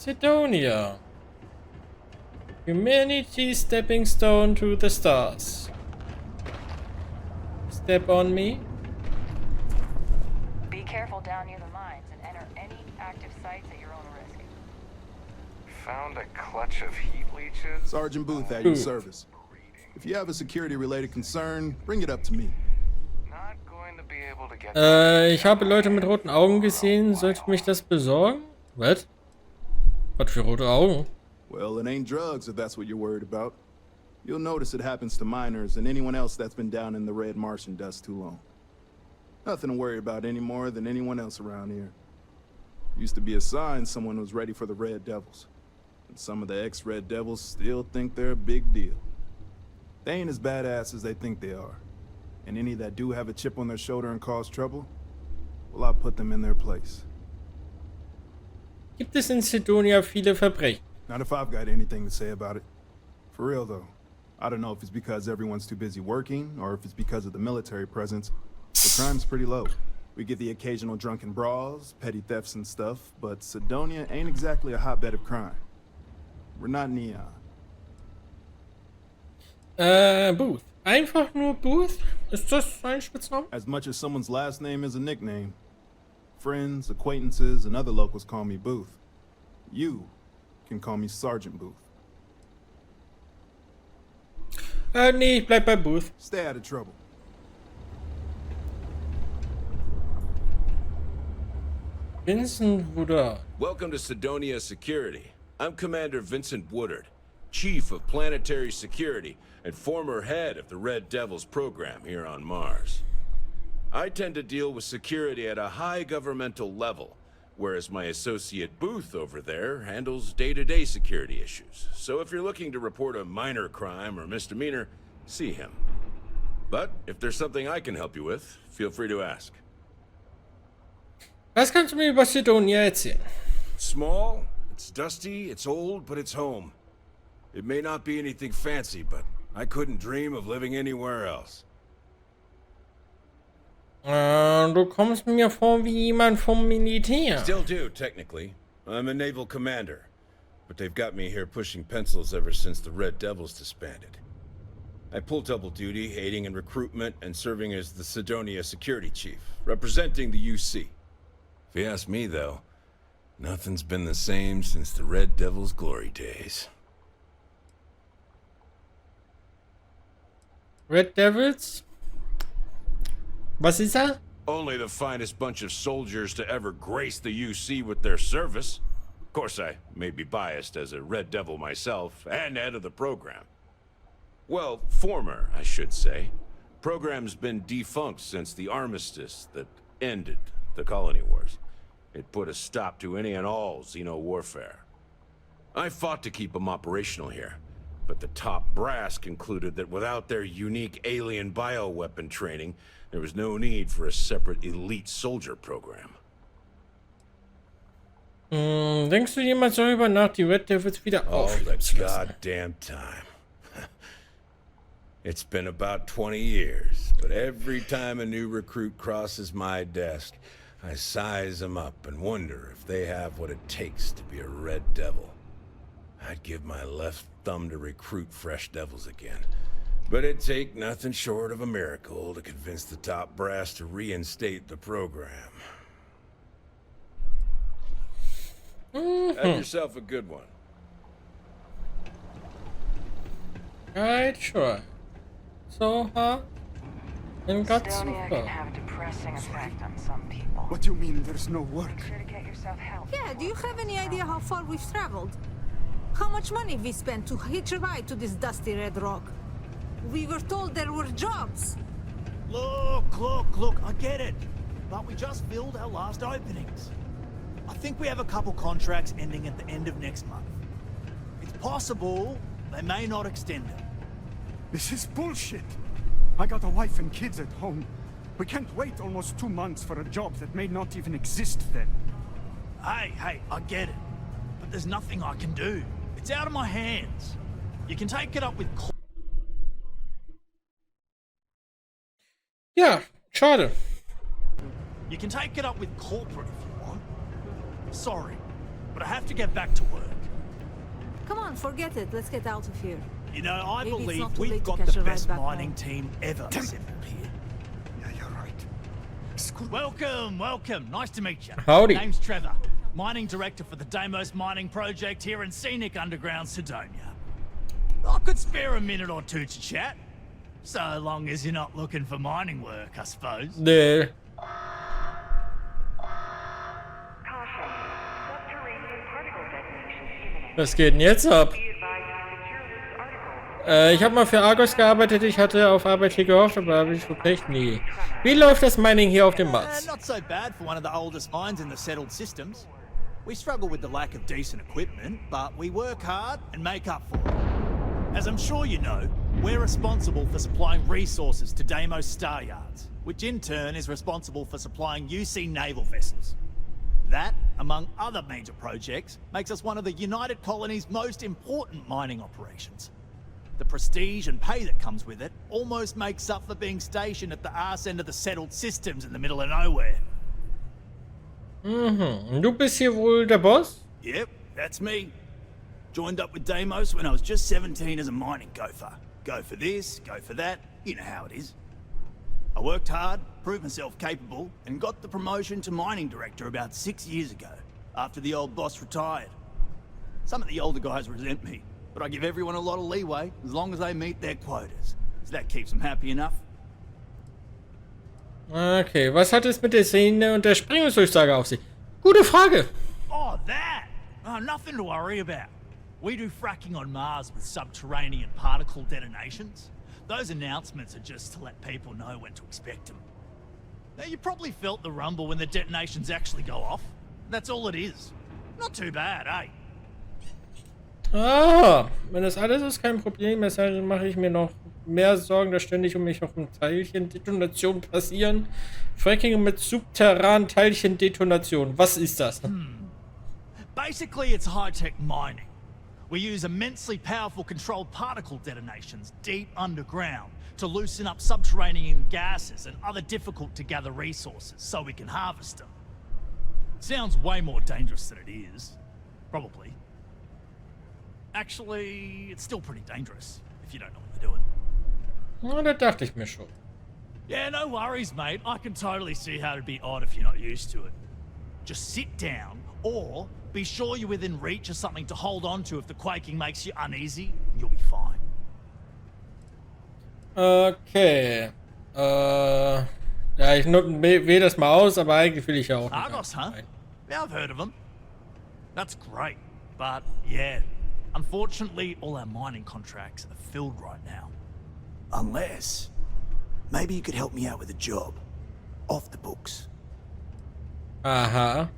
Cydonia. Humanity's stepping stone to the stars. Step on me. Be careful down near the mines and enter any active sites at your own risk. Found a clutch of heat leeches. Sergeant Booth at your service. If you have a security-related concern, bring it up to me. Not going to be able to get Ich habe Leute mit roten Augen gesehen. Sollte mich das besorgen? Was? Was für rote Augen? Well, it ain't drugs if that's what you're worried about. You'll notice it happens to miners and anyone else that's been down in the red Martian dust too long. Nothing to worry about any more than anyone else around here. Used to be a sign someone was ready for the Red Devils. And some of the ex-Red Devils still think they're a big deal. They ain't as badass as they think they are. And any that do have a chip on their shoulder and cause trouble, well, I'll put them in their place. Gibt es in Cydonia viele Verbrechen? Not if I've got anything to say about it. For real, though. I don't know if it's because everyone's too busy working, or if it's because of the military presence. The crime's pretty low. We get the occasional drunken brawls, petty thefts and stuff, but Cydonia ain't exactly a hotbed of crime. We're not Neon. Booth. Einfach nur Booth? Ist das ein Spitzname? As much as someone's last name is a nickname. Friends, acquaintances, and other locals call me Booth. You can call me Sergeant Booth. Nee, ich bleib bei Booth. Stay out of trouble. Vincent Woodard. Welcome to Cydonia Security. I'm Commander Vincent Woodard, Chief of Planetary Security and former head of the Red Devils program here on Mars. I tend to deal with security at a high governmental level, whereas my associate Booth over there handles day-to-day security issues. So if you're looking to report a minor crime or misdemeanor, see him. But if there's something I can help you with, feel free to ask. Was kannst du mir über Cydonia erzählen? Small, it's dusty, it's old, but it's home. It may not be anything fancy, but I couldn't dream of living anywhere else. Du kommst mir vor wie jemand vom Militär. Still do, technically. I'm a naval commander. But they've got me here pushing pencils ever since the Red Devils disbanded. I pull double duty, aiding in recruitment and serving as the Cydonia security chief, representing the UC. If you ask me, though, nothing's been the same since the Red Devils' glory days. Red Devils? Was ist er? Only the finest bunch of soldiers to ever grace the UC with their service. Of course, I may be biased as a Red Devil myself, and head of the program. Well, former, I should say. Program's been defunct since the armistice that ended the colony wars. It put a stop to any and all xeno-warfare. I fought to keep them operational here, but the top brass concluded that without their unique alien bioweapon training, there was no need for a separate elite soldier program. Denkst du jemand darüber nach, die Red Devils wieder All the aufleben zu lassen? goddamn time. It's been about 20 years, but every time a new recruit crosses my desk, I size them up and wonder if they have what it takes to be a Red Devil. I'd give my left thumb to recruit fresh devils again. But it'd take nothing short of a miracle to convince the top brass to reinstate the program. Have yourself a good one. Right, sure. So, and got Cydonia can super. have a depressing effect on some people. What do you mean there's no work? Make sure to get yourself help. Yeah, do you have any idea how far we've traveled? How much money we spent to hitch a ride to this dusty red rock? We were told there were jobs. Look, I get it. But we just filled our last openings. I think we have a couple contracts ending at the end of next month. It's possible they may not extend it. This is bullshit. I got a wife and kids at home. We can't wait almost 2 months for a job that may not even exist then. Hey, I get it. But there's nothing I can do. It's out of my hands. You can take it up with... Ja, schade. You can take it up with corporate if you want. Sorry, but I have to get back to work. Come on, forget it. Let's get out of here. You know, I Maybe it's believe not too late we've to got catch the a ride best back mining home. team ever assembled here. Yeah, you're right. Welcome, welcome. Nice to meet you. Howdy. Name's Trevor, mining director for the Deimos mining project here in scenic underground Cydonia. I could spare a minute or two to chat, so long as you're not looking for mining work, I suppose. Nee. Caution. Subterranean particle detonation imminent. Was geht denn jetzt ab? Be advised to secure this article. Ich habe mal für Argos gearbeitet. Ich hatte auf Arbeit hier gehofft, aber habe ich wirklich nie. Wie läuft das Mining hier auf dem Mars? Not so bad for one of the oldest mines in the settled systems. We struggle with the lack of decent equipment, but we work hard and make up for it. As I'm sure you know, we're responsible for supplying resources to Deimos Star Yards, which in turn is responsible for supplying UC naval vessels. That, among other major projects, makes us one of the United Colony's most important mining operations. The prestige and pay that comes with it almost makes up for being stationed at the arse end of the settled systems in the middle of nowhere. Mhm. Du bist hier wohl der Boss? Yep, that's me. Joined up with Deimos when I was just 17 as a mining gopher. Go for this, go for that, you know how it is. I worked hard, proved myself capable, and got the promotion to mining director about 6 years ago, after the old boss retired. Some of the older guys resent me, but I give everyone a lot of leeway as long as they meet their quotas. So that keeps them happy enough. Okay, was hat es mit der Szene und der Sprengungsdurchsage auf sich? Gute Frage. Oh, that! Oh, nothing to worry about. We do fracking on Mars with subterranean particle detonations. Those announcements are just to let people know when to expect them. Now, you probably felt the rumble when the detonations actually go off. That's all it is. Not too bad, eh? Ah, wenn das alles ist, kein Problem. Deshalb mache ich mir noch mehr Sorgen, dass ständig um mich herum Teilchendetonationen passieren. Fracking mit subterranen Teilchendetonationen. Was ist das? Basically, it's high-tech mining. We use immensely powerful controlled particle detonations deep underground to loosen up subterranean gases and other difficult-to-gather resources so we can harvest them. Sounds way more dangerous than it is. Probably. Actually, it's still pretty dangerous if you don't know what you're doing. Na, das dachte ich mir schon. Yeah, no worries, mate. I can totally see how it'd be odd if you're not used to it. Just sit down, or be sure you're within reach of something to hold on to if the quaking makes you uneasy, and you'll be fine. Okay. Ja, ich wähle das mal aus, aber eigentlich will ich ja auch nicht. Argos, huh? Yeah, I've heard of them. That's great, but yeah, unfortunately, all our mining contracts are filled right now. Unless, maybe you could help me out with a job. Off the books. Aha.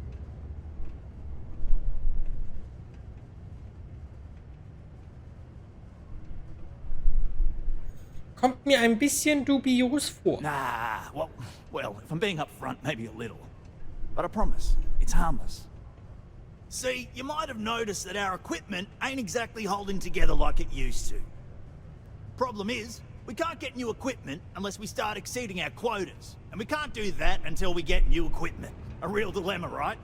Kommt mir ein bisschen dubios vor. Nah, well, if I'm being upfront, maybe a little. But I promise, it's harmless. See, you might have noticed that our equipment ain't exactly holding together like it used to. Problem is, we can't get new equipment unless we start exceeding our quotas. And we can't do that until we get new equipment. A real dilemma, right?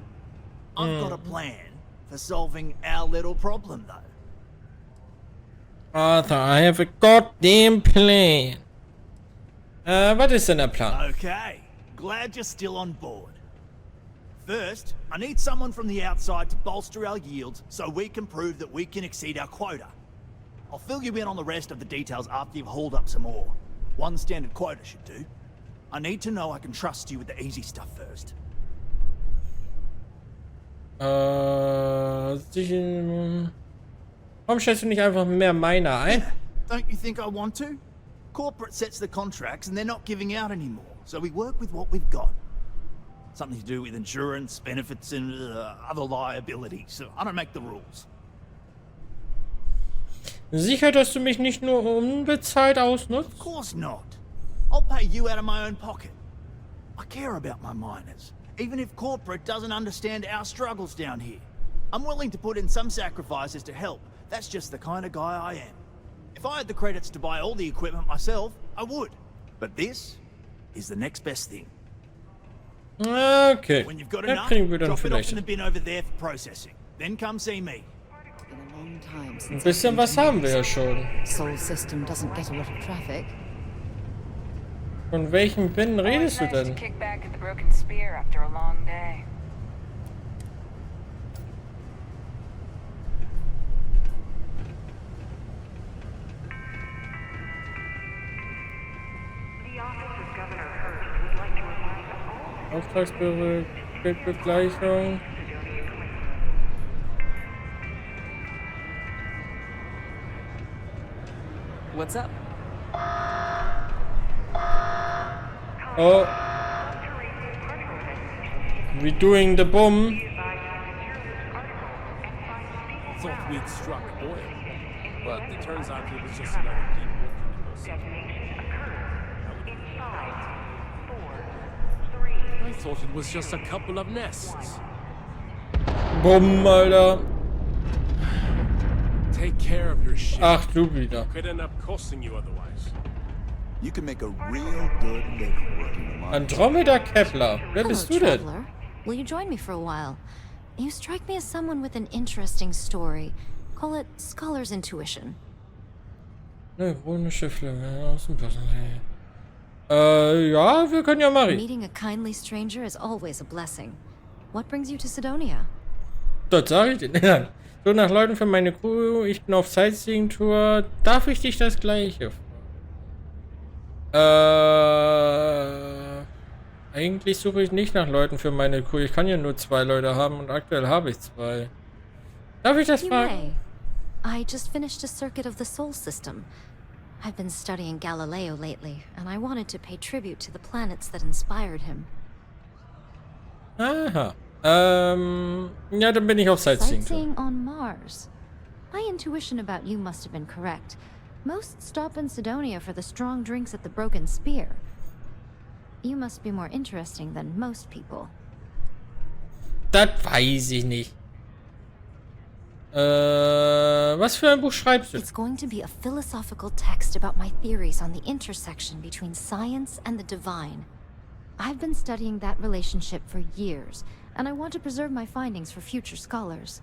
I've got a plan for solving our little problem, though. Arthur, I have a goddamn plan. Was ist denn der Plan? Okay, glad you're still on board. First, I need someone from the outside to bolster our yields so we can prove that we can exceed our quota. I'll fill you in on the rest of the details after you've hauled up some ore. One standard quota should do. I need to know I can trust you with the easy stuff first. Warum stellst du nicht einfach mehr Miner ein? Don't you think I want to? Corporate sets the contracts and they're not giving out anymore, so we work with what we've got. Something to do with insurance, benefits, and other liabilities. So I don't make the rules. Sicher, dass du mich nicht nur unbezahlt ausnutzt? Of course not. I'll pay you out of my own pocket. I care about my miners, even if corporate doesn't understand our struggles down here. I'm willing to put in some sacrifices to help. That's just the kind of guy I am. If I had the credits to buy all the equipment myself, I would. But this is the next best thing. Okay. When you've got Da enough, kriegen wir dann drop it off vielleicht. in the bin over there for processing. then come see me. Been a long time Ein since bisschen was haben wir ja schon. Soul system doesn't get a lot of traffic. Von welchem Bin redest du Always nice to denn? kick back at the broken spear after a long day. Auftragsbüro, Bildbegleichung. What's up? Oh. We doing the bomb. Thought we'd struck oil, but it turns out it was just another deep I thought it was just a couple of nests. Bumm, Alter. Take care of your ship. Ach, du wieder. Could end up costing you otherwise. You can make a real good living working the mine. Andromeda Kepler. Wer bist du denn? Traveler. Will you join me for a while? You strike me as someone with an interesting story. Call it scholar's intuition. Neuronische Flügel aus dem Personal. Ja, wir können ja mal reden. Meeting a kindly stranger is always a blessing. What brings you to Cydonia? Dort sage ich dir. So nach Leuten für meine Crew. Ich bin auf Sightseeing-Tour. Darf ich dich das Gleiche fragen? Eigentlich suche ich nicht nach Leuten für meine Crew. Ich kann ja nur 2 Leute haben und aktuell habe ich 2. Darf ich das You fragen? may. I just finished a circuit of the Sol system. I've been studying Galileo lately, and I wanted to pay tribute to the planets that inspired him. Aha. Ja, dann bin ich auf Sightseeing-Tour. Sightseeing on Mars. My intuition about you must have been correct. Most stop in Cydonia for the strong drinks at the Broken Spear. You must be more interesting than most people. Das weiß ich nicht. Was für ein Buch schreibst du? It's going to be a philosophical text about my theories on the intersection between science and the divine. I've been studying that relationship for years, and I want to preserve my findings for future scholars.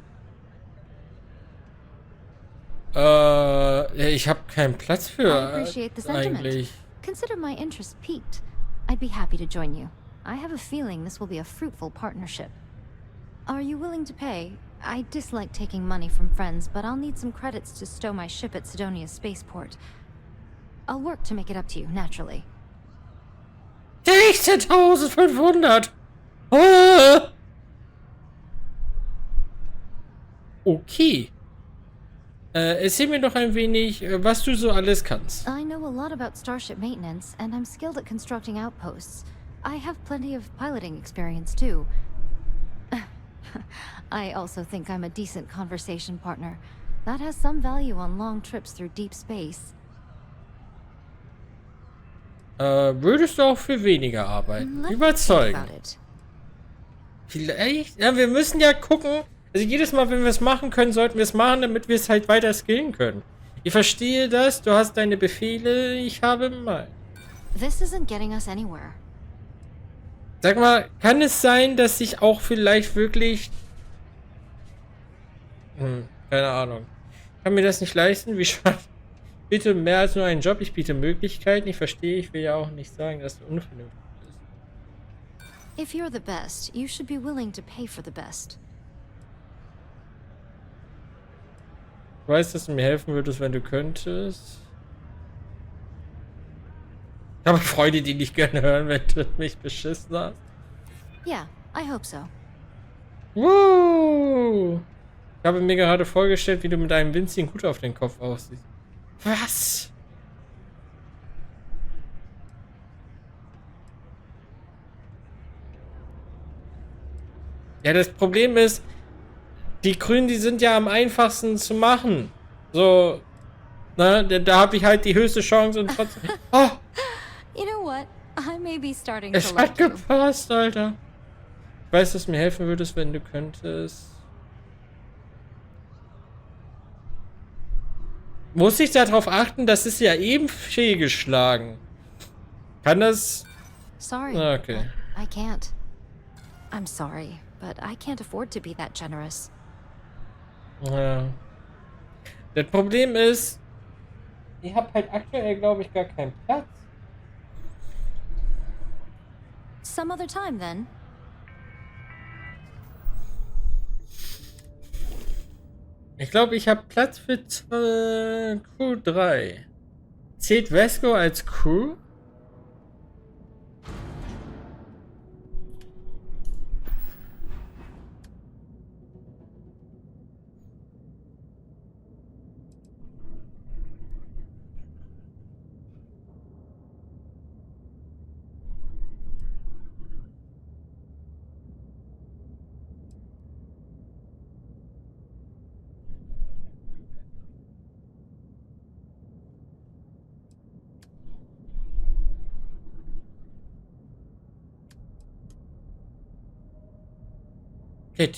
Ich habe keinen Platz I für appreciate the sentiment. eigentlich. Consider my interest piqued. I'd be happy to join you. I have a feeling this will be a fruitful partnership. Are you willing to pay? I dislike taking money from friends, but I'll need some credits to stow my ship at Cydonia spaceport. I'll work to make it up to you, naturally. 16.500! Ah! Okay. Erzähl mir doch ein wenig, was du so alles kannst. I know a lot about starship maintenance, and I'm skilled at constructing outposts. I have plenty of piloting experience, too. I also think I'm a decent conversation partner. That has some value on long trips through deep space. Würdest du auch für weniger arbeiten? Überzeugen. Vielleicht? Ja, wir müssen ja gucken. Also jedes Mal, wenn wir es machen können, sollten wir es machen, damit wir es halt weiter skillen können. Ich verstehe das, du hast deine Befehle, ich habe meine. This isn't getting us anywhere. Sag mal, kann es sein, dass ich auch vielleicht wirklich... keine Ahnung. Ich kann mir das nicht leisten, wie schade. Bitte mehr als nur einen Job, ich biete Möglichkeiten. Ich verstehe, ich will ja auch nicht sagen, dass du unvernünftig bist. If you're the best, you should be willing to pay for the best. Ich weiß, dass du mir helfen würdest, wenn du könntest. Ich habe Freunde, die nicht gerne hören, wenn du mich beschissen hast. Yeah, I hope so. Woo! Ich habe mir gerade vorgestellt, wie du mit einem winzigen Hut auf den Kopf aussiehst. Was? Ja, das Problem ist, die Grünen, die sind ja am einfachsten zu machen. So, ne, da habe ich halt die höchste Chance und trotzdem... Oh, You know what? I may be starting es to hat like you. gepasst, Alter. Ich weiß, dass du mir helfen würdest, wenn du könntest. Muss ich darauf achten, das ist ja eben fehlgeschlagen. Kann das... Sorry, Okay. but I can't. I'm sorry, but I can't afford to be that generous. Ja. Das Problem ist, ich habe halt aktuell, glaube ich, gar keinen Platz. Some other time then. Ich glaube, ich habe Platz für Crew 3. Zählt Vesco als Crew? Okay,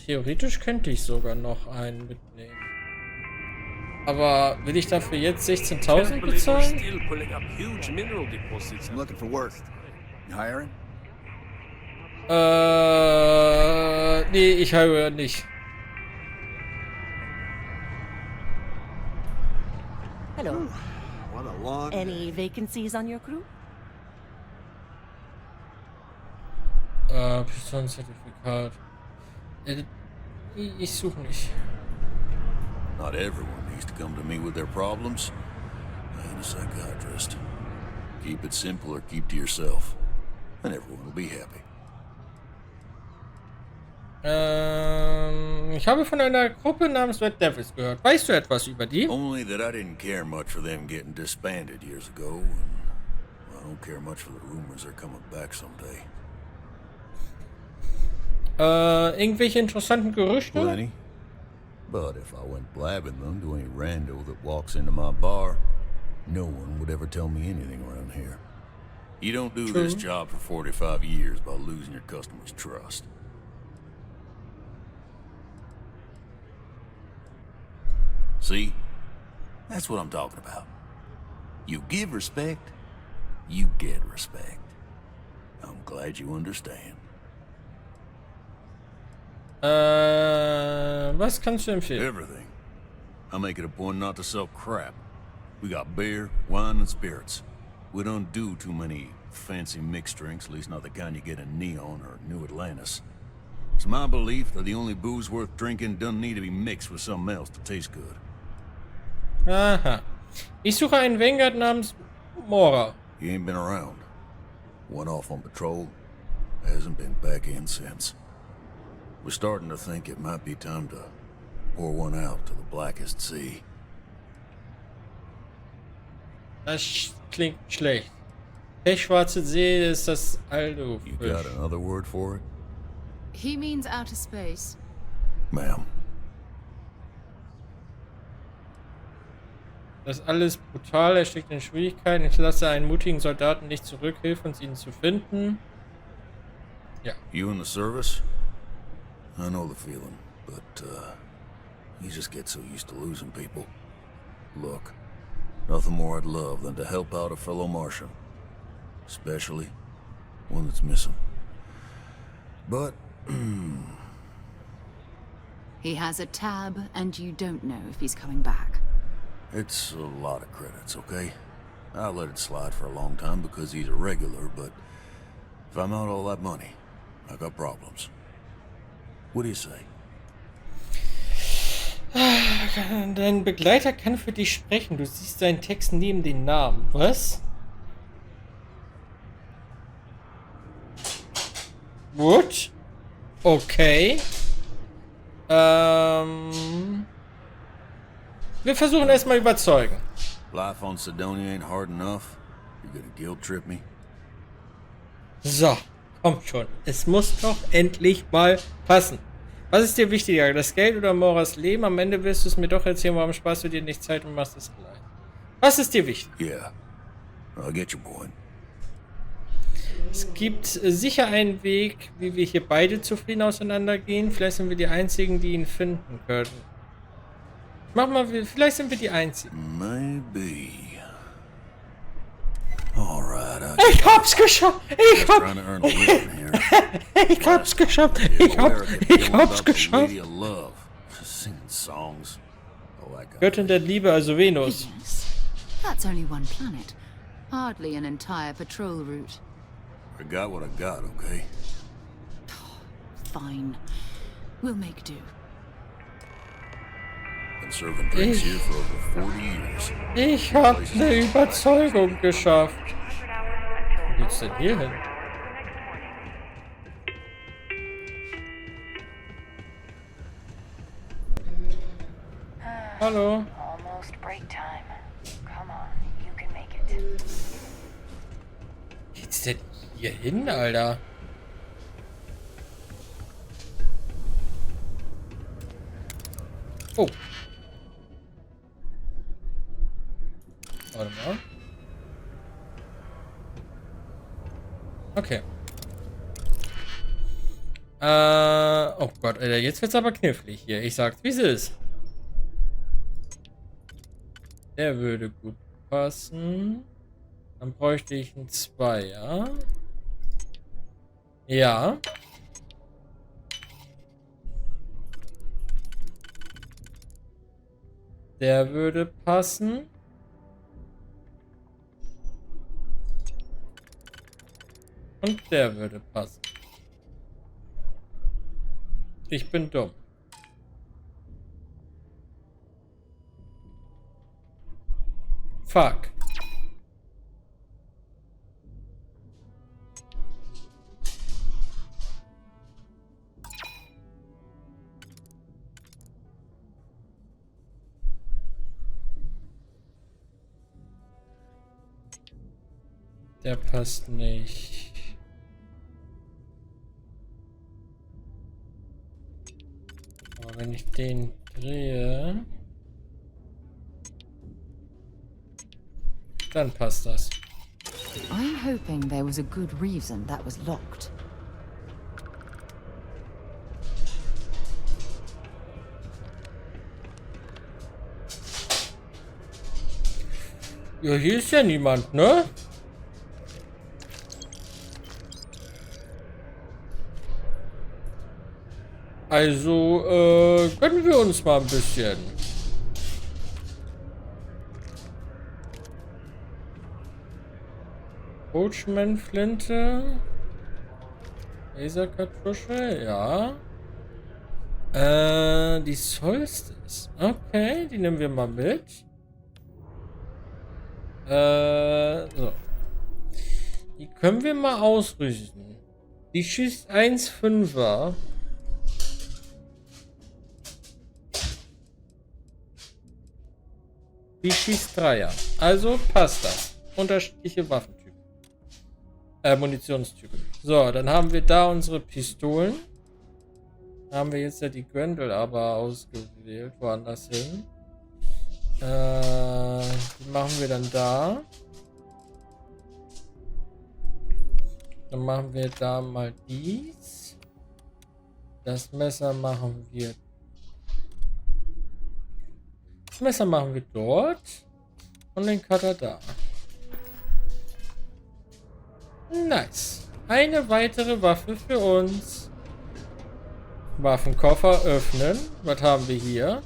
theoretisch könnte ich sogar noch einen mitnehmen. Aber will ich dafür jetzt 16.000 bezahlen? I'm looking for work. You hiring? Nee, ich höre nicht. Hello. What a long Any vacancies on your crew? Personenzertifikat. Ich suche nicht. Not everyone needs to come to me with their problems. I ain't a psychiatrist. Keep it simple or keep to yourself, and everyone will be happy. Ich habe von einer Gruppe namens Red Devils gehört. Weißt du etwas über die? Only that I didn't care much for them getting disbanded years ago, and I don't care much for the rumors they're coming back someday. Irgendwelche interessanten Gerüchte? Plenty. But if I went blabbing them to any rando that walks into my bar, no one would ever tell me anything around here. You don't do this job for 45 years by losing your customers' trust. See? That's what I'm talking about. You give respect, you get respect. I'm glad you understand. Was kannst du empfehlen? Everything. I make it a point not to sell crap. We got beer, wine, and spirits. We don't do too many fancy mixed drinks, at least not the kind you get in Neon or New Atlantis. It's my belief that the only booze worth drinking doesn't need to be mixed with something else to taste good. Aha. Ich suche einen Vanguard namens Mora. He ain't been around. Went off on patrol. Hasn't been back in since. We're starting to think it might be time to pour one out to the blackest sea. Das klingt schlecht. Pechschwarze See ist das alte You got another word for it? He means outer space. Ma'am. Das ist alles brutal, er steckt in Schwierigkeiten. Ich lasse einen mutigen Soldaten nicht zurück, hilf uns, ihn zu finden. Ja. You in the service? I know the feeling, but, you just get so used to losing people. Look, nothing more I'd love than to help out a fellow Martian. Especially one that's missing. But, He has a tab, and you don't know if he's coming back. it's a lot of credits, okay? I let it slide for a long time because he's a regular, but if I'm out all that money, I got problems. What do you say? Dein Begleiter kann für dich sprechen. Du siehst seinen Text neben den Namen. Was? What? Okay. Wir versuchen erstmal überzeugen. Life on Cydonia ain't hard enough. You're gonna guilt trip me? So, komm schon. Es muss doch endlich mal passen. Was ist dir wichtiger, das Geld oder Moras Leben? Am Ende wirst du es mir doch erzählen, warum sparst du dir nicht Zeit und machst es allein. Was ist dir wichtig? Yeah, I get your point. Es gibt sicher einen Weg, wie wir hier beide zufrieden auseinandergehen. Vielleicht sind wir die Einzigen, die ihn finden können. Mach mal, vielleicht sind wir die Einzigen. Maybe. Alright, ich hab's geschafft! Ich hab's geschafft! Ich hab's geschafft! songs, all that kind of Göttin der Liebe, also Venus. Venus? That's only one planet. Hardly an entire patrol route. I got what I got, okay? Fine. We'll make do. Been serving drinks here for over 40 years. Ich hab eine Überzeugung geschafft. Wo geht's denn hier hin? Hallo. Almost break time. Come on, you can make it. Geht's denn hier hin, Alter? Oh. Warte mal. Okay. Oh Gott, Alter, jetzt wird's aber knifflig hier. Ich sag's, wie es ist. Der würde gut passen. Dann bräuchte ich einen Zweier. Ja. Der würde passen. Und der würde passen. Ich bin dumm. Fuck. Der passt nicht. Aber wenn ich den drehe, dann passt das. I'm hoping there was a good reason that was locked. Ja, hier ist ja niemand, ne? Also, gönnen wir uns mal ein bisschen. Coachman-Flinte. Laserkartusche, ja. Die Solstice. Okay, die nehmen wir mal mit. So. Die können wir mal ausrüsten. Die schießt 1,5er. Die schießt 3er. Also passt das. Unterschiedliche Waffentypen. Munitionstypen. So, dann haben wir da unsere Pistolen. Haben wir jetzt ja die Grendel aber ausgewählt. Woanders hin. Die machen wir dann da. Dann machen wir da mal dies. Das Messer machen wir. Das Messer machen wir dort. Und den Cutter da. Nice. Eine weitere Waffe für uns. Waffenkoffer öffnen. Was haben wir hier?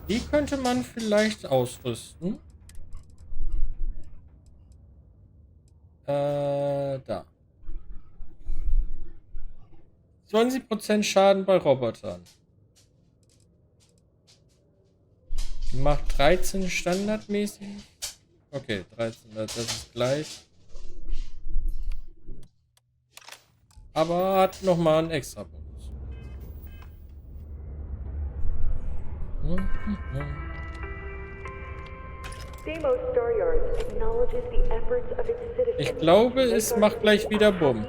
Die könnte man vielleicht ausrüsten. Da. 20% Schaden bei Robotern. Die macht 13 standardmäßig. Okay, 13, das ist gleich. Aber hat nochmal einen extra Bonus. Ich glaube, es macht gleich wieder Bumm.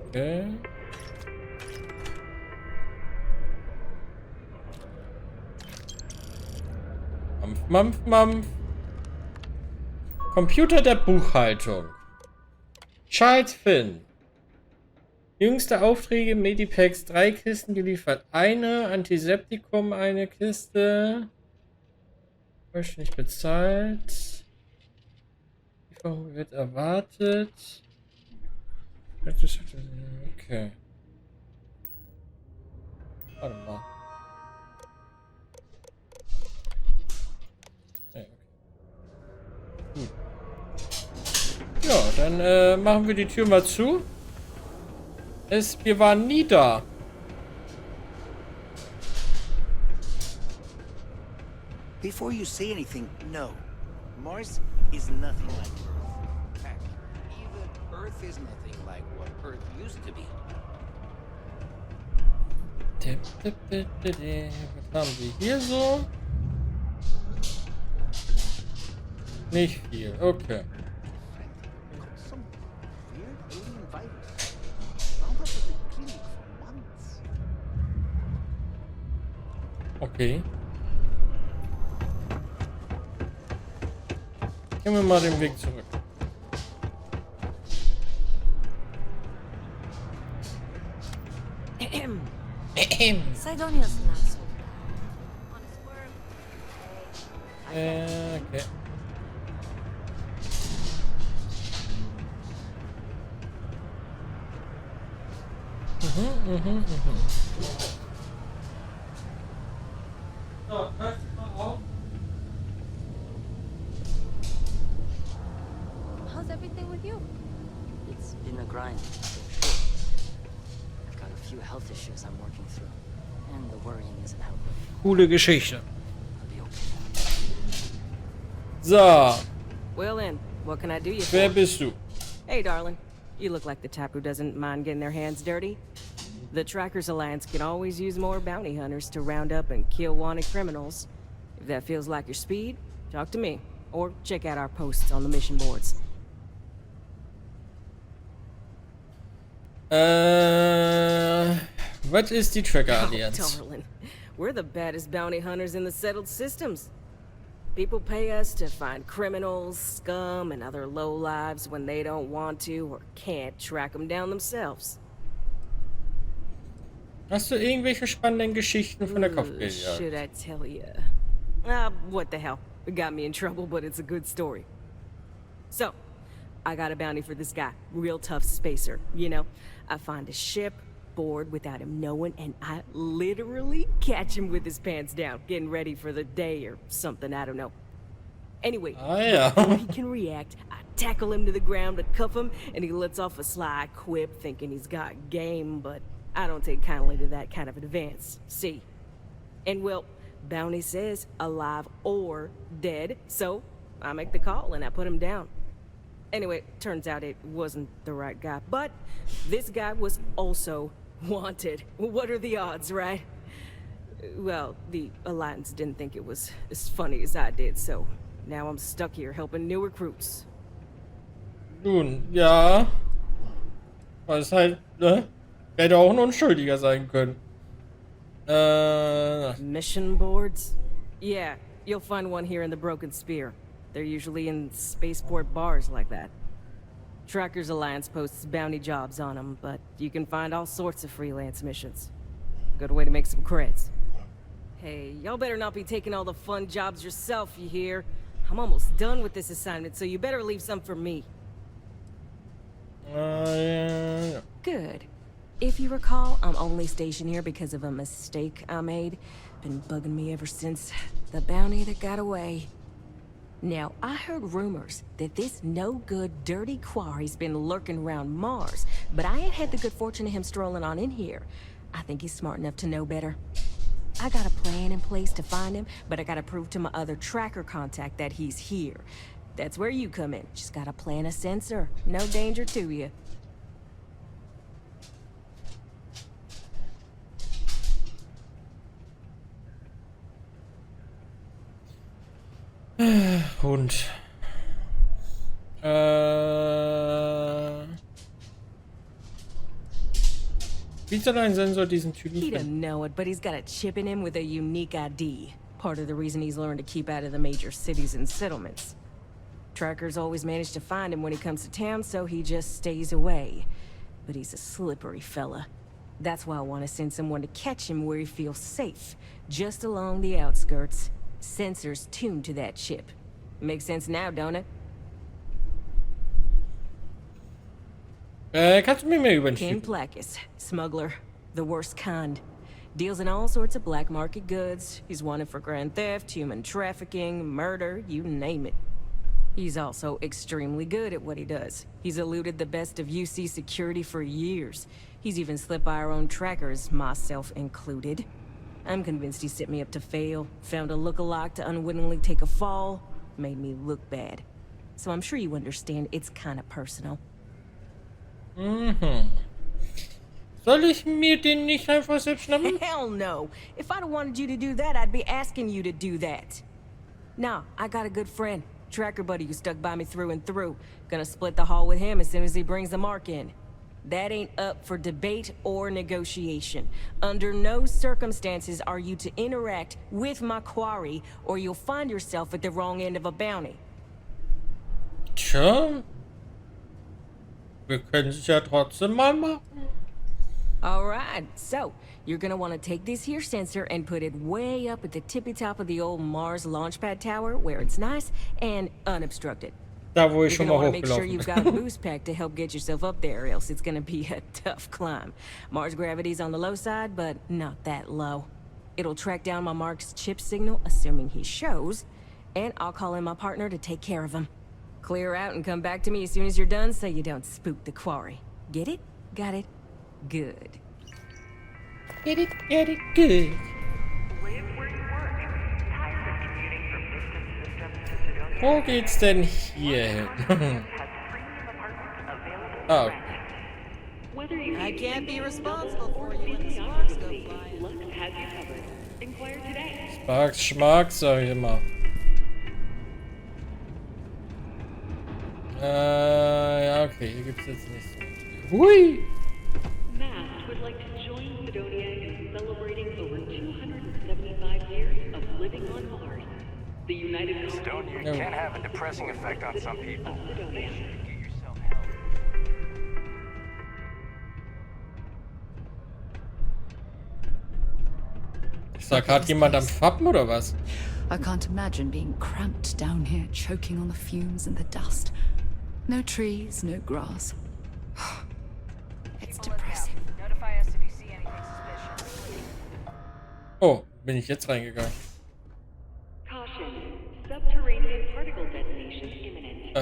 Okay. Mampf, Mampf, Mampf. Computer der Buchhaltung. Charles Finn. Jüngste Aufträge, Medipacks, 3 Kisten geliefert. Eine, Antiseptikum, eine Kiste. Möchte nicht bezahlt. Lieferung wird erwartet. Okay. Warte mal. Okay. Gut. Ja, dann machen wir die Tür mal zu. Wir waren nie da. Before you say anything, no. Mars is nothing like Earth. Heck, even Earth is nothing like what Earth used to be. Was haben wir hier so? Nicht viel, okay. Okay. Gehen wir mal den Weg zurück. Cydonia's not so Okay. So, hört mal auf. How's everything with you? It's been a grind, for sure. I've got a few health issues I'm working through, and the worrying isn't helping. Coole Geschichte. So. Well then, what can I do you for? Wer bist du? Hey, darling. You look like the type who doesn't mind getting their hands dirty. The Trackers Alliance can always use more bounty hunters to round up and kill wanted criminals. If that feels like your speed, talk to me. Or check out our posts on the mission boards. What is the Tracker Alliance? Oh, darling. We're the baddest bounty hunters in the settled systems. People pay us to find criminals, scum, and other lowlives when they don't want to or can't track them down themselves. Hast du irgendwelche spannenden Geschichten von der Kopfgeldjagd? Should I tell you? What the hell? It got me in trouble, but it's a good story. So, I got a bounty for this guy. Real tough spacer, you know? I find a ship, board without him knowing, and I literally catch him with his pants down, getting ready for the day or something, I don't know. Anyway, before he can react, I tackle him to the ground to cuff him, and he lets off a sly quip thinking he's got game, but I don't take kindly to that kind of advance. See? And well, bounty says alive or dead, so I make the call and I put him down. Anyway, turns out it wasn't the right guy, but this guy was also wanted. What are the odds, right? Well, the Alliance didn't think it was as funny as I did, so now I'm stuck here helping new recruits. Nun, ja. Was halt, ne? Hätte auch ein Unschuldiger sein können. Mission boards? Yeah, you'll find one here in the Broken Spear. They're usually in spaceport bars like that. Trackers Alliance posts bounty jobs on them, but you can find all sorts of freelance missions. Good way to make some creds. Hey, y'all better not be taking all the fun jobs yourself, you hear? I'm almost done with this assignment, so you better leave some for me. Yeah. Good. If you recall, I'm only stationed here because of a mistake I made. Been bugging me ever since. The bounty that got away. Now, I heard rumors that this no-good, dirty quarry's been lurking around Mars, but I ain't had the good fortune of him strolling on in here. I think he's smart enough to know better. I got a plan in place to find him, but I gotta prove to my other tracker contact that he's here. That's where you come in. Just gotta plant a sensor. No danger to you. Und wie soll ein Sensor diesen Typen He finden? doesn't know it, but he's got a chip in him with a unique ID. Part of the reason he's learned to keep out of the major cities and settlements. Trackers always manage to find him when he comes to town, so he just stays away. But he's a slippery fella. That's why I want to send someone to catch him where he feels safe, just along the outskirts. sensors tuned to that chip. Makes sense now, don't it? Kannst du mir mehr über den Ken Typen? Placus, smuggler, the worst kind. Deals in all sorts of black market goods. He's wanted for grand theft, human trafficking, murder, you name it. He's also extremely good at what he does. He's eluded the best of UC security for years. He's even slipped by our own trackers, myself included. I'm convinced he set me up to fail, found a lookalike to unwittingly take a fall, made me look bad. So I'm sure you understand it's kind of personal. Mhm. Soll ich mir den nicht einfach selbst schnappen? Hell no. If I'd wanted you to do that, I'd be asking you to do that. Nah, I got a good friend, tracker buddy who stuck by me through and through. Gonna split the haul with him as soon as he brings the mark in. That ain't up for debate or negotiation. Under no circumstances are you to interact with my quarry, or you'll find yourself at the wrong end of a bounty. Tja. Wir können es ja trotzdem mal machen. Alright, so you're gonna want to take this here sensor and put it way up at the tippy top of the old Mars launchpad tower where it's nice and unobstructed. Da wo ich You're schon gonna mal want to make sure hochgelaufen you've bin. got a boost pack to help get yourself up there, else it's gonna be a tough climb. Mars gravity's on the low side, but not that low. It'll track down my Mark's chip signal, assuming he shows, and I'll call in my partner to take care of him. Clear out and come back to me as soon as you're done so you don't spook the quarry. Get it? Got it? Good. Get it, good. Wo geht's denn hier hin? Ah, okay. I can't be responsible for you when the sparks go flying. Sparks, Schmarks, sag ich immer. Ja, okay, hier gibt's jetzt nicht so viel. Hui! Mast would like to join Cydonia in celebrating over 275 years of living on Mars. The United Cydonia can have a depressing effect on some people. Ist da gerade jemand am Fappen oder was? I can't imagine being cramped down here, choking on the fumes and the dust. No trees, no grass. It's depressing. Notify us if you see anything suspicious. Oh, bin ich jetzt reingegangen. Caution. Subterranean particle detonation imminent.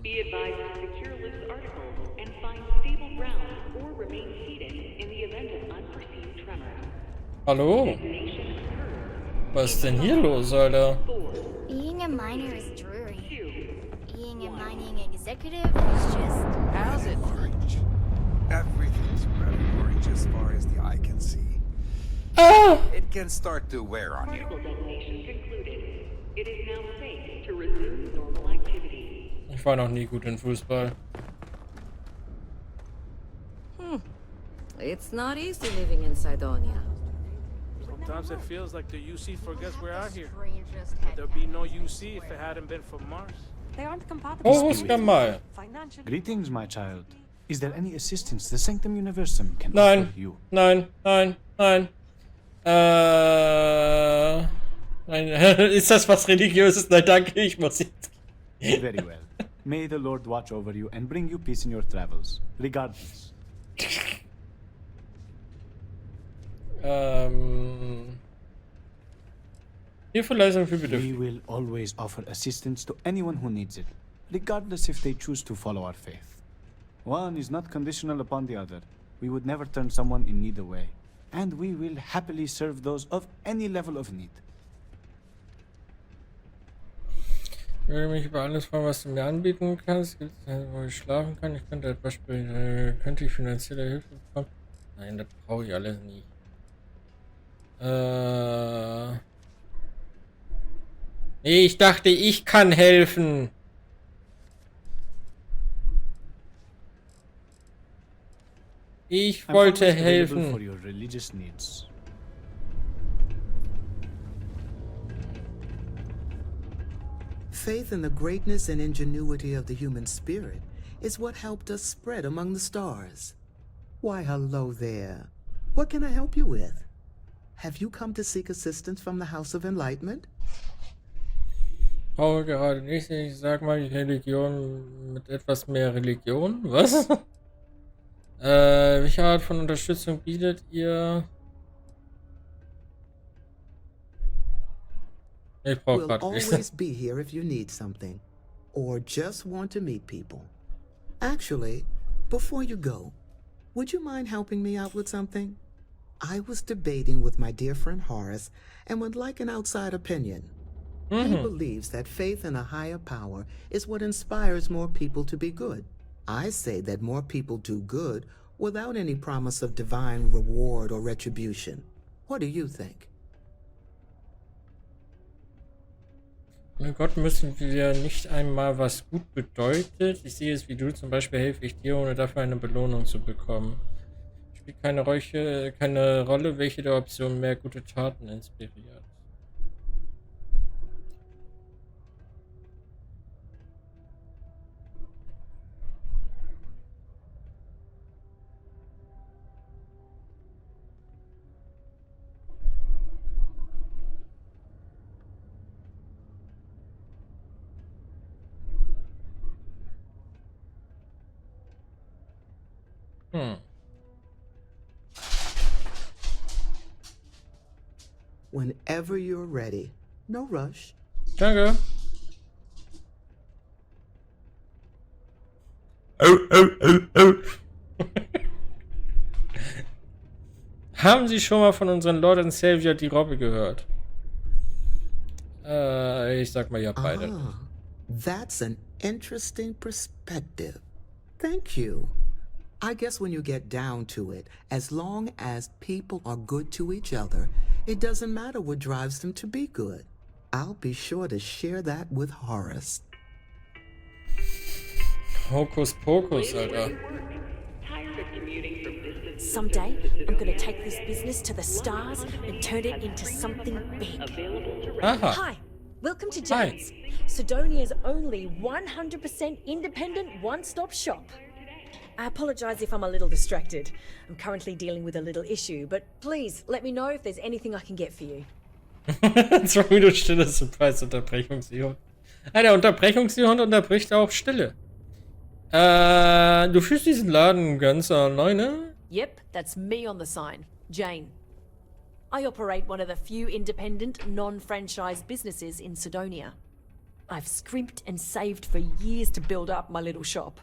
Be advised to secure loose articles and find stable ground or remain seated in the event of unforeseen tremors. Hallo? Was ist denn hier los, Alter? Being a miner is dreary. Being a mining executive is just... How's it? Orange. Everything's very orange as far as the eye can see. Ah! It can start to wear on you. Particle detonation concluded. It is now safe to resume normal activity. Ich war noch nie gut in Fußball. It's not easy living in Cydonia. Sometimes it feels like the UC forgets we're out here. But there'd be no UC if it hadn't been for Mars. They aren't compatible. Oh, Oscar Mayer. Greetings, my child. Is there any assistance the Sanctum Universum can Nein, offer you? nein, nein, nein. Nein. Ist das was Religiöses? Nein, danke, ich muss jetzt. Very well. May the Lord watch over you and bring you peace in your travels, regardless. Hilfeleistung für Bedürftige. We will always offer assistance to anyone who needs it, regardless if they choose to follow our faith. One is not conditional upon the other. We would never turn someone in need away, and we will happily serve those of any level of need. Ich würde mich über alles freuen, was du mir anbieten kannst. Gibt es, wo ich schlafen kann? Ich könnte etwas könnte ich finanzielle Hilfe bekommen? Nein, das brauche ich alles nicht. Ich dachte, ich kann helfen. Ich wollte helfen. For your religious needs. Faith in the greatness and ingenuity of the human spirit is what helped us spread among the stars. Why, hello there. What can I help you with? Have you come to seek assistance from the House of Enlightenment? Brauche gerade nicht. Ich sag mal, die Religion mit etwas mehr Religion. Was? Welche Art von Unterstützung bietet ihr? Ich brauche We'll gerade always nichts. be here if you need something, or just want to meet people. Actually, before you go, would you mind helping me out with something? I was debating with my dear friend Horace and would like an outside opinion. He believes that faith in a higher power is what inspires more people to be good. I say that more people do good without any promise of divine reward or retribution. What do you think? Mein Gott, müssen wir nicht einmal, was gut bedeutet? Ich sehe es wie du, zum Beispiel helfe ich dir, ohne dafür eine Belohnung zu bekommen. Spielt keine Rolle, welche der Optionen mehr gute Taten inspiriert. Whenever you're ready. No rush. Danke. Haben Sie schon mal von unserem Lord and Savior die Robbe gehört? Ich sag mal ja beide. Ah, that's an interesting perspective. Thank you. I guess when you get down to it, as long as people are good to each other, it doesn't matter what drives them to be good. I'll be sure to share that with Horace. Hokus Pokus, Alter. Someday, I'm gonna take this business to the stars and turn it into something big. Aha. Hi, welcome to James, Cydonia's only 100% independent one-stop shop. I apologize if I'm a little distracted. I'm currently dealing with a little issue, but please let me know if there's anything I can get for you. 2 Minuten Stille zum Preisunterbrechungsihund. Der Unterbrechungsihund unterbricht auch Stille. Du führst diesen Laden ganz allein, ne? Yep, that's me on the sign, Jane. I operate one of the few independent, non-franchise businesses in Cydonia. I've scrimped and saved for years to build up my little shop.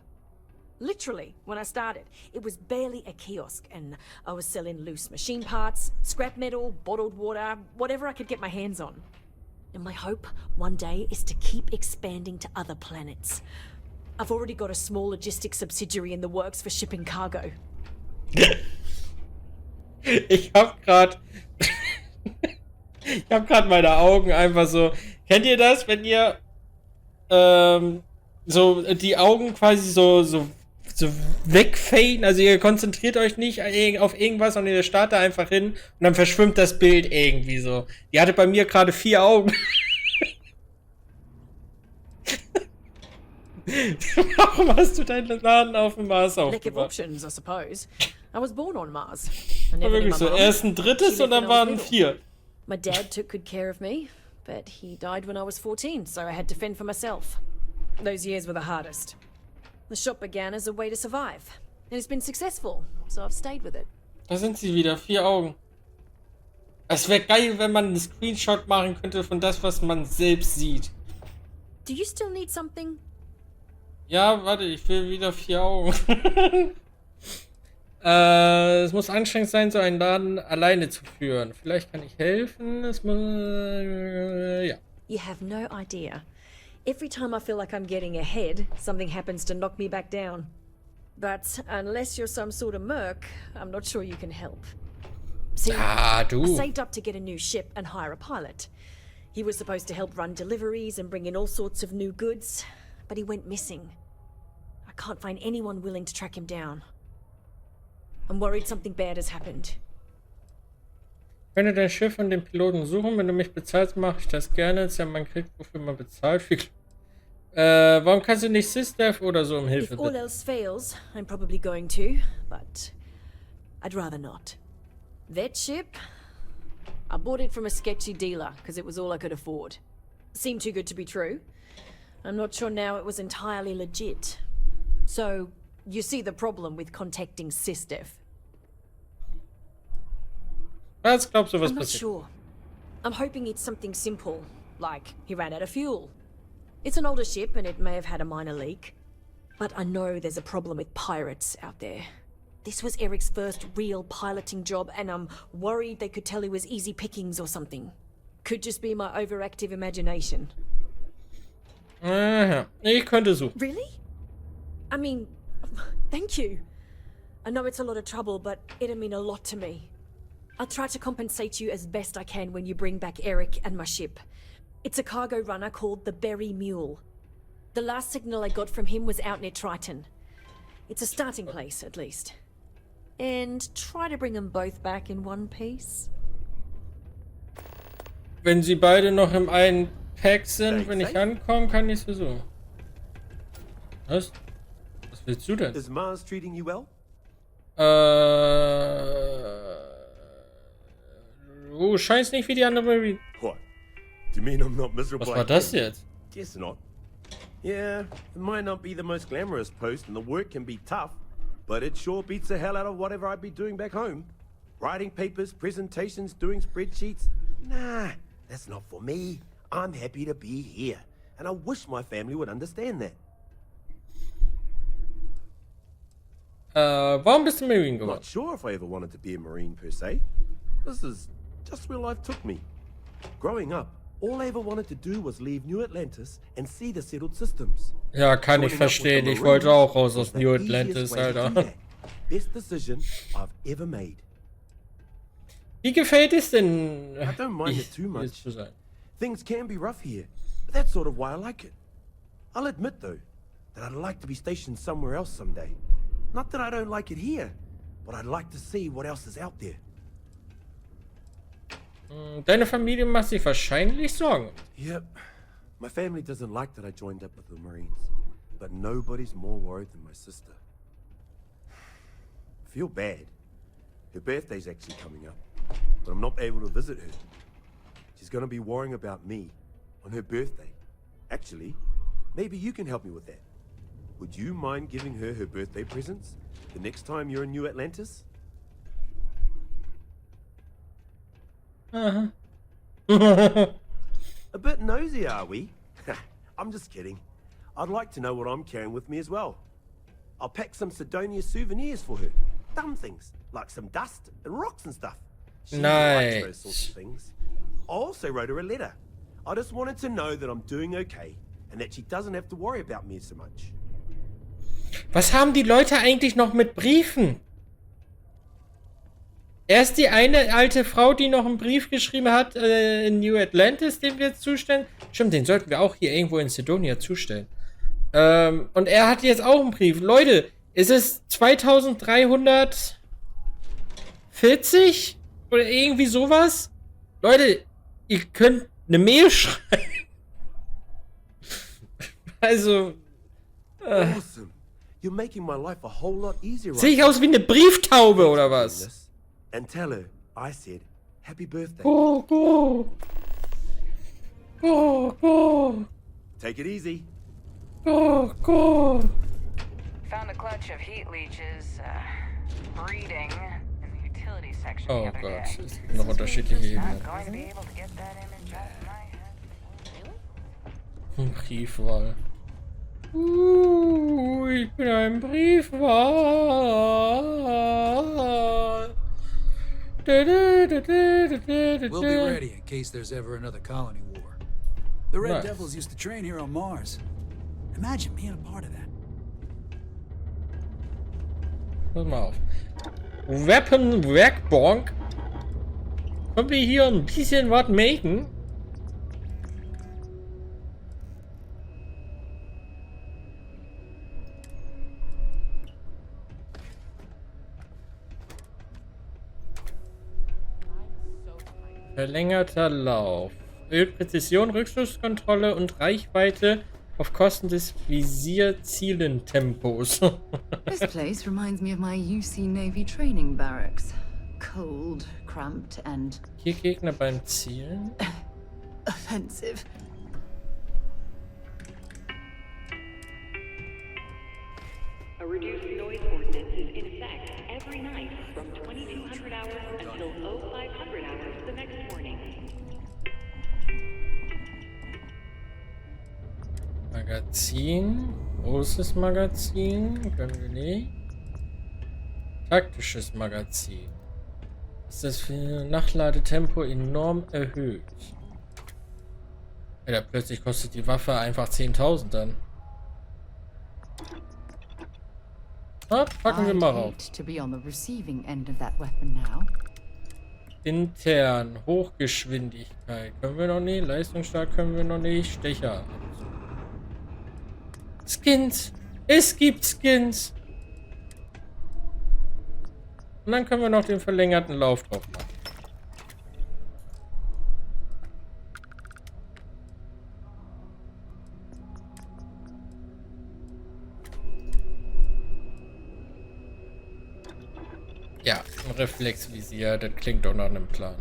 Literally, when I started, it was barely a kiosk, and I was selling loose machine parts, scrap metal, bottled water, whatever I could get my hands on. And my hope one day is to keep expanding to other planets. I've already got a small logistics subsidiary in the works for shipping cargo. Ich hab grad meine Augen einfach so. Kennt ihr das, wenn ihr so die Augen quasi so wegfaden, also ihr konzentriert euch nicht auf irgendwas und ihr starrt da einfach hin und dann verschwimmt das Bild irgendwie so. Die hatte bei mir gerade 4 Augen. Warum hast du deinen Laden auf dem Mars aufgemacht? Options, I suppose. I was born on Mars. War wirklich so, erst ein drittes und dann waren 4. My dad took good care of me, but he died when I was 14, so I had to fend for myself. Those years were the hardest. The shop began as a way to survive, and it's been successful, so I've stayed with it. Da sind sie wieder, 4 Augen. Es wäre geil, wenn man einen Screenshot machen könnte von das, was man selbst sieht. Do you still need something? Ja, warte, ich will wieder 4 Augen. Es muss anstrengend sein, so einen Laden alleine zu führen. Vielleicht kann ich helfen. Es muss... ja. You have no idea. Every time I feel like I'm getting ahead, something happens to knock me back down. But unless you're some sort of merc, I'm not sure you can help. See, I saved up to get a new ship and hire a pilot. He was supposed to help run deliveries and bring in all sorts of new goods, but he went missing. I can't find anyone willing to track him down. I'm worried something bad has happened. Ich könnte dein Schiff und den Piloten suchen. Wenn du mich bezahlst, mache ich das gerne. Ist ja, man kriegt, wofür man bezahlt. Warum kannst du nicht SysDev oder so um Hilfe bitten? If all else fails, I'm probably going to, but I'd rather not. That ship, I bought it from a sketchy dealer because it was all I could afford. Seemed too good to be true. I'm not sure now it was entirely legit. So, you see the problem with contacting SysDev. Was glaubst du, was I'm not passiert? sure. I'm hoping it's something simple, like he ran out of fuel. It's an older ship and it may have had a minor leak. But I know there's a problem with pirates out there. This was Eric's first real piloting job and I'm worried they could tell he was easy pickings or something. Could just be my overactive imagination. Aha, ich könnte so. Really? I mean, thank you. I know it's a lot of trouble, but it'll mean a lot to me. I'll try to compensate you as best I can when you bring back Eric and my ship. It's a cargo runner called the Berry Mule. The last signal I got from him was out near Triton. It's a starting place, at least. And try to bring them both back in one piece. Wenn sie beide noch im einen Pack sind, wenn ich ankomme, kann ich versuchen. Was? Was willst du denn? Is Mars treating you well? Du scheinst nicht wie die andere Marine. What? Do you mean I'm not miserable? Was war das jetzt? Guess not. Yeah, it might not be the most glamorous post and the work can be tough, but it sure beats the hell out of whatever I'd be doing back home. Writing papers, presentations, doing spreadsheets. Nah, that's not for me. I'm happy to be here, and I wish my family would understand that. Warum bist du Marine geworden? Not sure if I ever wanted to be a Marine per se. This is just where life took me. Growing up, all I ever wanted to do was leave New Atlantis and see the settled systems. Ja, kann ich verstehen. Ich wollte auch raus aus New Atlantis, Alter. Best decision I've ever made. Wie gefällt es denn? I don't mind it too much. Things can be rough here, but that's sort of why I like it. I'll admit though, that I'd like to be stationed somewhere else someday. Not that I don't like it here, but I'd like to see what else is out there. Deine Familie macht sich wahrscheinlich Sorgen. Yep. My family doesn't like that I joined up with the Marines, but nobody's more worried than my sister. I feel bad. Her birthday's actually coming up, but I'm not able to visit her. She's gonna be worrying about me on her birthday. Actually, maybe you can help me with that. Would you mind giving her her birthday presents the next time you're in New Atlantis? A bit nosy, are we? I'm just kidding. I'd like to know what I'm carrying with me as well. I'll pack some Cydonia souvenirs for her. Dumb things, like some dust and rocks and stuff. She likes those sorts of things. I also wrote her a letter. I just wanted to know that I'm doing okay and that she doesn't have to worry about me so much. Was haben die Leute eigentlich noch mit Briefen? Erst die eine alte Frau, die noch einen Brief geschrieben hat in New Atlantis, den wir jetzt zustellen. Stimmt, den sollten wir auch hier irgendwo in Cydonia zustellen. Und er hat jetzt auch einen Brief. Leute, ist es 2340? Oder irgendwie sowas? Leute, ihr könnt eine Mail schreiben. Also... Awesome. You're making my life a whole lot easier. Sehe ich aus wie eine Brieftaube oder was? And tell her I said happy birthday. Go, go. Go, go. Take it easy. Go, go. Found a clutch of heat leeches breeding in the utility section the other day. Es gibt noch unterschiedliche Ebenen. Not going to be able to get that image out of my head. Briefwahl. Ich bin ein Briefwahl. We'll be ready in case there's ever another colony war. The Red Devils used to train here on Mars. Imagine being a part of that. Pass mal auf. Weapon Werkbank. Können wir hier ein bisschen was machen? Verlängerter Lauf. Erhöht Präzision, Rückschlusskontrolle und Reichweite auf Kosten des Visier-Zielentempos. This place reminds me of my UC Navy training barracks. Cold, cramped and... Hier Gegner beim Zielen. offensive. A reduced noise ordinance is in effect every night from 2200 hours until 0500 hours the next morning. Magazin. Großes Magazin. Können wir nicht. Taktisches Magazin. Ist das für Nachladetempo enorm erhöht? Ja, plötzlich kostet die Waffe einfach 10.000 dann. Ah, packen wir mal rauf. Intern, Hochgeschwindigkeit. Können wir noch nicht. Leistungsstark können wir noch nicht. Stecher. Skins. Es gibt Skins. Und dann können wir noch den verlängerten Lauf drauf machen. Ja, ein Reflexvisier, das klingt doch nach einem Plan.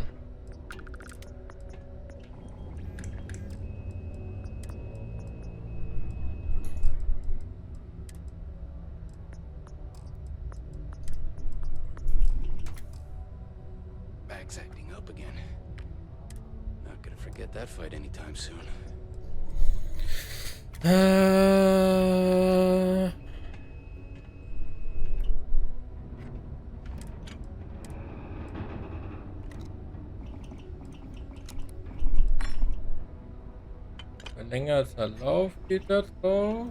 Back's acting up again. Not gonna forget that fight anytime soon. Verlängerter Lauf geht da drauf.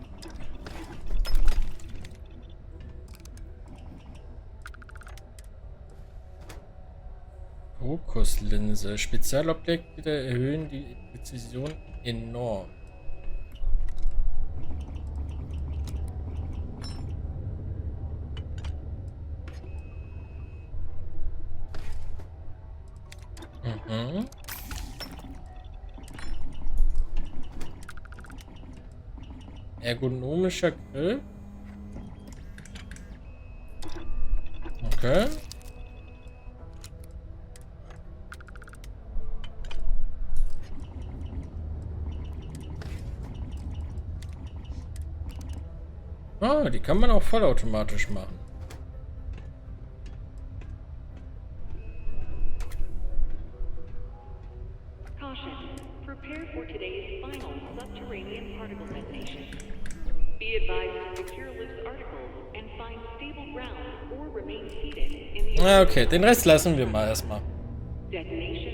Fokuslinse. Spezialobjekte erhöhen die Präzision enorm. Mhm. Ergonomischer Grill. Okay. Ah, die kann man auch vollautomatisch machen. Caution. Prepare for today's final subterranean particle detonation. Be advised to secure loose articles and find stable ground or remain seated in the Okay, den Rest lassen wir mal erstmal. detonation